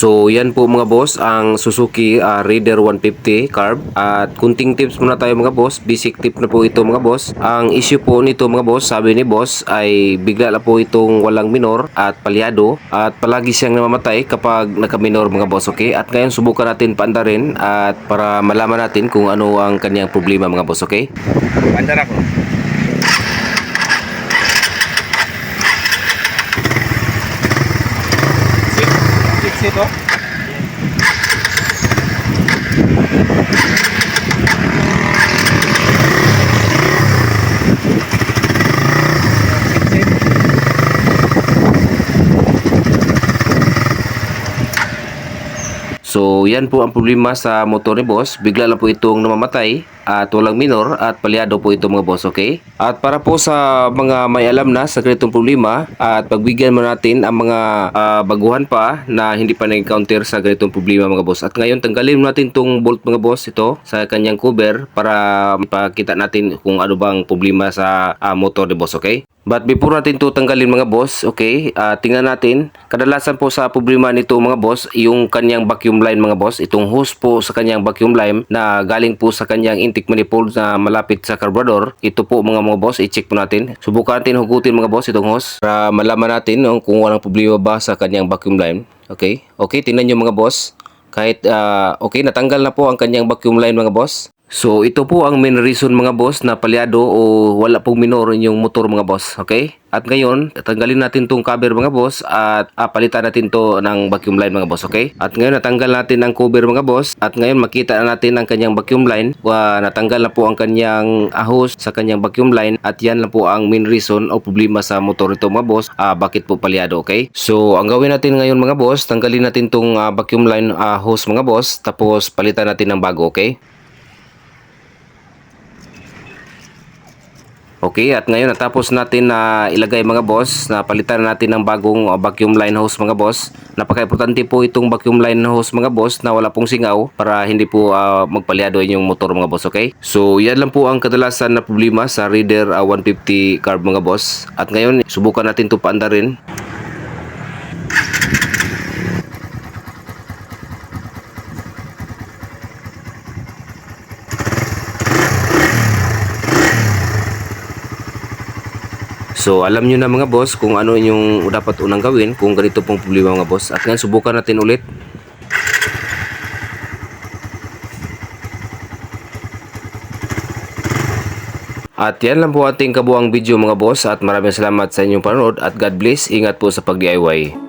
So yan po mga boss ang Suzuki Raider 150 carb. At kunting tips muna tayo mga boss. Basic tip na po ito mga boss. Ang issue po nito mga boss, sabi ni boss ay bigla na po itong walang minor at palyado. At palagi siyang namamatay kapag naka-minor mga boss, okay? At ngayon subukan natin paandarin at para malaman natin kung ano ang kanyang problema mga boss, okay? Andar ako. Six ito. So yan po ang problema sa motor ni boss. Bigla lang po itong namamatay at walang minor at palyado po ito mga boss, okay? At para po sa mga may alam na sa ganitong problema at pagbigyan mo natin ang mga baguhan pa na hindi pa na-encounter sa ganitong problema mga boss. At ngayon tanggalin natin tong bolt mga boss ito sa kanyang cover para ipakita natin kung ano bang problema sa motor ni boss, okay? But before natin to tanggalin mga boss, okay, tingnan natin. Kadalasan po sa problema nito mga boss, yung kanyang vacuum line mga boss, itong hose po sa kanyang vacuum line na galing po sa kanyang intake manifold na malapit sa carburetor. Ito po mga boss, i-check po natin. Subukan natin hugutin mga boss itong hose para malaman natin kung walang problema ba sa kanyang vacuum line. Okay, okay, tingnan nyo mga boss. Kahit, okay, natanggal na po ang kanyang vacuum line mga boss. So ito po ang main reason mga boss na palyado o wala pong minor yung motor mga boss, okay? At ngayon, tanggalin natin tong cover mga boss at palitan natin to ng vacuum line mga boss, okay? At ngayon natanggal natin ang cover mga boss at ngayon makita na natin ang kanyang vacuum line. Natanggal na po ang kanyang hose sa kanyang vacuum line at yan lang po ang main reason o problema sa motor ito mga boss. Bakit po palyado, okay? So ang gawin natin ngayon mga boss, tanggalin natin tong vacuum line hose mga boss tapos palitan natin ng bago, okay? Okay, at ngayon natapos natin na ilagay mga boss, na palitan natin ng bagong vacuum line hose mga boss. Napaka-importante po itong vacuum line hose mga boss na wala pong singaw para hindi po magpalyado yung motor mga boss, okay? So yan lang po ang kadalasan na problema sa Raider 150 carb mga boss. At ngayon subukan natin ito paandarin. So alam nyo na mga boss kung ano yung dapat unang gawin kung ganito pong problema mga boss. At ngayon subukan natin ulit. At yan lang po ating kabuang video mga boss at maraming salamat sa inyong panonood at God bless. Ingat po sa pag-DIY.